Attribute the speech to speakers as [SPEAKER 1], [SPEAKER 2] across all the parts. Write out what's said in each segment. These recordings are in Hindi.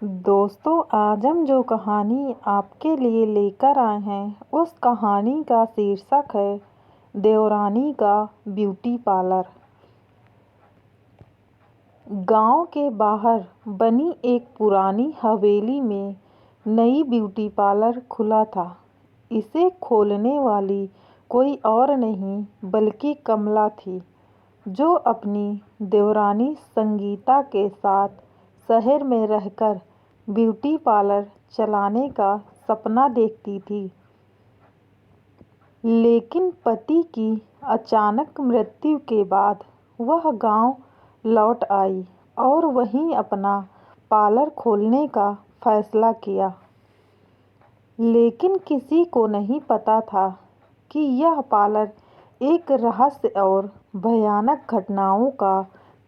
[SPEAKER 1] दोस्तों, आज हम जो कहानी आपके लिए लेकर आए हैं उस कहानी का शीर्षक है देवरानी का ब्यूटी पार्लर। गांव के बाहर बनी एक पुरानी हवेली में नई ब्यूटी पार्लर खुला था। इसे खोलने वाली कोई और नहीं बल्कि कमला थी, जो अपनी देवरानी संगीता के साथ शहर में रहकर ब्यूटी पार्लर चलाने का सपना देखती थी। लेकिन पति की अचानक मृत्यु के बाद वह गांव लौट आई और वहीं अपना पार्लर खोलने का फैसला किया। लेकिन किसी को नहीं पता था कि यह पार्लर एक रहस्य और भयानक घटनाओं का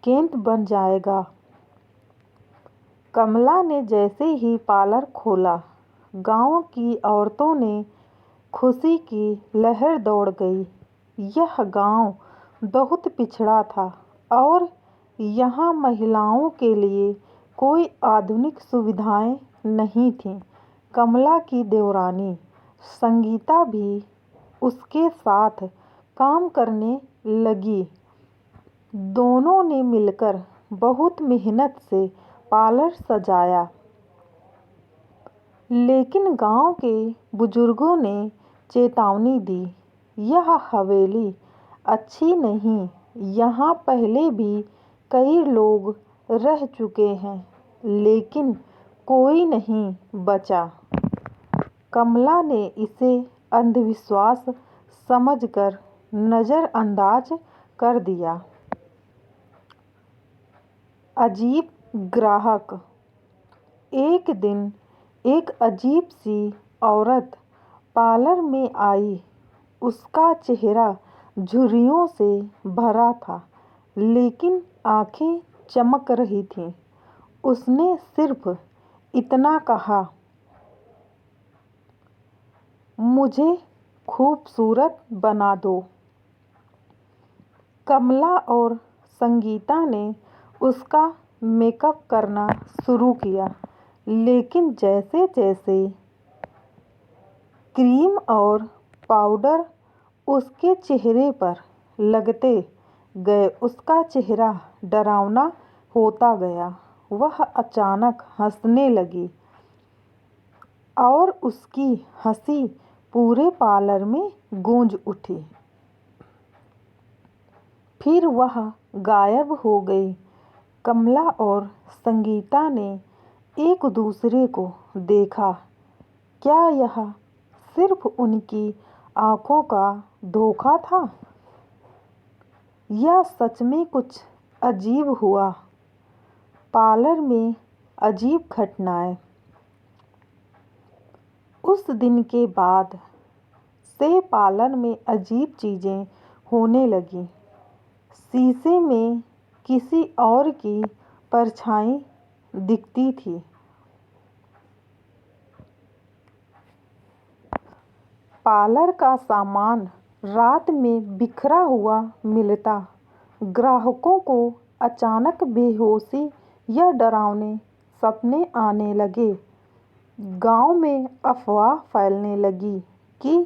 [SPEAKER 1] केंद्र बन जाएगा। कमला ने जैसे ही पार्लर खोला, गांव की औरतों ने खुशी की लहर दौड़ गई। यह गांव बहुत पिछड़ा था और यहाँ महिलाओं के लिए कोई आधुनिक सुविधाएं नहीं थीं। कमला की देवरानी संगीता भी उसके साथ काम करने लगी। दोनों ने मिलकर बहुत मेहनत से पार्लर सजाया। लेकिन गांव के बुजुर्गों ने चेतावनी दी, यह हवेली अच्छी नहीं, यहाँ पहले भी कई लोग रह चुके हैं, लेकिन कोई नहीं बचा। कमला ने इसे अंधविश्वास समझकर नज़रअंदाज कर दिया। अजीब ग्राहक। एक दिन एक अजीब सी औरत पार्लर में आई। उसका चेहरा झुर्रियों से भरा था, लेकिन आंखें चमक रही थीं। उसने सिर्फ इतना कहा, मुझे खूबसूरत बना दो। कमला और संगीता ने उसका मेकअप करना शुरू किया, लेकिन जैसे जैसे क्रीम और पाउडर उसके चेहरे पर लगते गए, उसका चेहरा डरावना होता गया। वह अचानक हंसने लगी और उसकी हंसी पूरे पार्लर में गूंज उठी। फिर वह गायब हो गई। कमला और संगीता ने एक दूसरे को देखा। क्या यह सिर्फ उनकी आंखों का धोखा था या सच में कुछ अजीब हुआ? पार्लर में अजीब घटनाएं। उस दिन के बाद से पार्लर में अजीब चीजें होने लगीं। शीशे में किसी और की परछाई दिखती थी। पार्लर का सामान रात में बिखरा हुआ मिलता। ग्राहकों को अचानक बेहोशी या डरावने सपने आने लगे। गांव में अफवाह फैलने लगी कि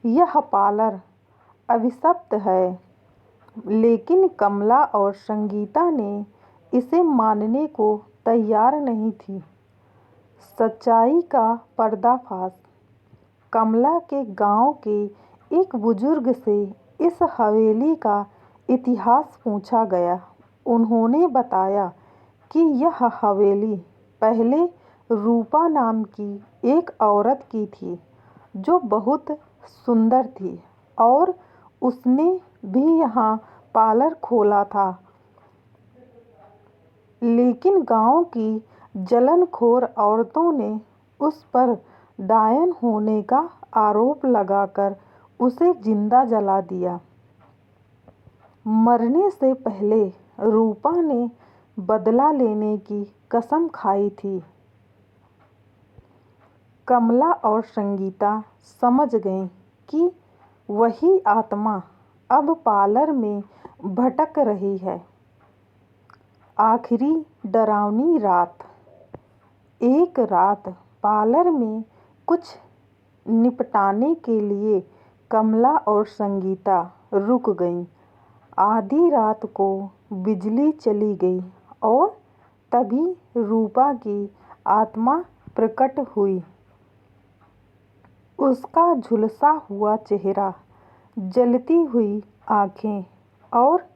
[SPEAKER 1] यह पार्लर अभिशप्त है, लेकिन कमला और संगीता ने इसे मानने को तैयार नहीं थी। सच्चाई का पर्दाफाश। कमला के गांव के एक बुजुर्ग से इस हवेली का इतिहास पूछा गया। उन्होंने बताया कि यह हवेली पहले रूपा नाम की एक औरत की थी, जो बहुत सुंदर थी और उसने भी यहाँ पार्लर खोला था। लेकिन गांव की जलनखोर औरतों ने उस पर डायन होने का आरोप लगाकर उसे जिंदा जला दिया। मरने से पहले रूपा ने बदला लेने की कसम खाई थी। कमला और संगीता समझ गईं कि वही आत्मा अब पार्लर में भटक रही है। आखिरी डरावनी रात। एक रात पार्लर में कुछ निपटाने के लिए कमला और संगीता रुक गईं। आधी रात को बिजली चली गई और तभी रूपा की आत्मा प्रकट हुई। उसका झुलसा हुआ चेहरा, जलती हुई आंखें और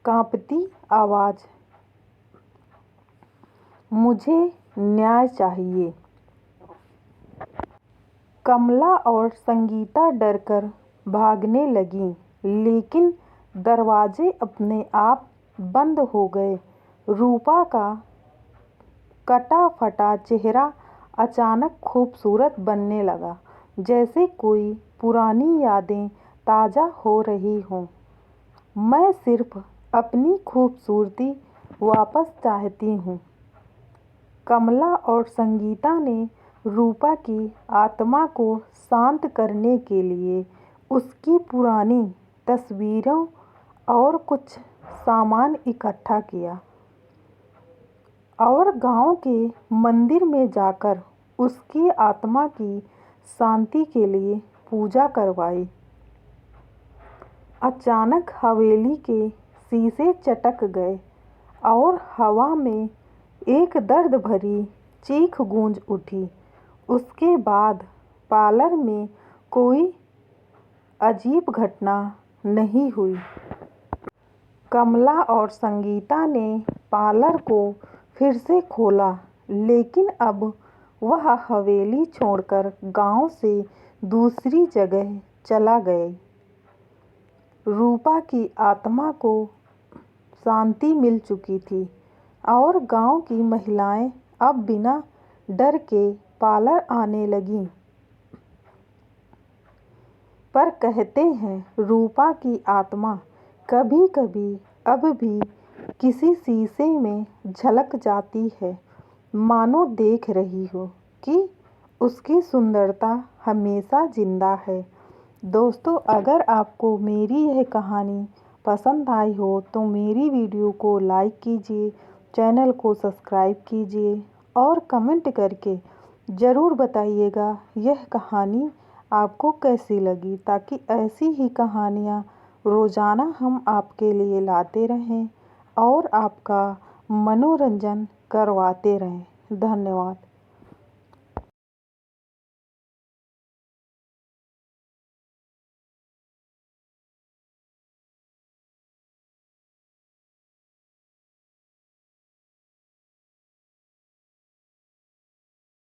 [SPEAKER 1] कांपती आवाज, मुझे न्याय चाहिए। कमला और संगीता डरकर भागने लगीं, लेकिन दरवाजे अपने आप बंद हो गए। रूपा का कटा फटा चेहरा अचानक खूबसूरत बनने लगा, जैसे कोई पुरानी यादें ताज़ा हो रही हों। मैं सिर्फ अपनी खूबसूरती वापस चाहती हूँ। कमला और संगीता ने रूपा की आत्मा को शांत करने के लिए उसकी पुरानी तस्वीरों और कुछ सामान इकट्ठा किया और गांव के मंदिर में जाकर उसकी आत्मा की शांति के लिए पूजा करवाई। अचानक हवेली के शीशे चटक गए और हवा में एक दर्द भरी चीख गूंज उठी। उसके बाद पार्लर में कोई अजीब घटना नहीं हुई। कमला और संगीता ने पार्लर को फिर से खोला, लेकिन अब वह हवेली छोड़कर गांव से दूसरी जगह चला गए। रूपा की आत्मा को शांति मिल चुकी थी और गांव की महिलाएं अब बिना डर के पार्लर आने लगीं। पर कहते हैं, रूपा की आत्मा कभी कभी अब भी किसी शीशे में झलक जाती है, मानो देख रही हो कि उसकी सुंदरता हमेशा जिंदा है। दोस्तों, अगर आपको मेरी यह कहानी पसंद आई हो तो मेरी वीडियो को लाइक कीजिए, चैनल को सब्सक्राइब कीजिए और कमेंट करके ज़रूर बताइएगा यह कहानी आपको कैसी लगी, ताकि ऐसी ही कहानियाँ रोज़ाना हम आपके लिए लाते रहें और आपका मनोरंजन करवाते रहें। धन्यवाद।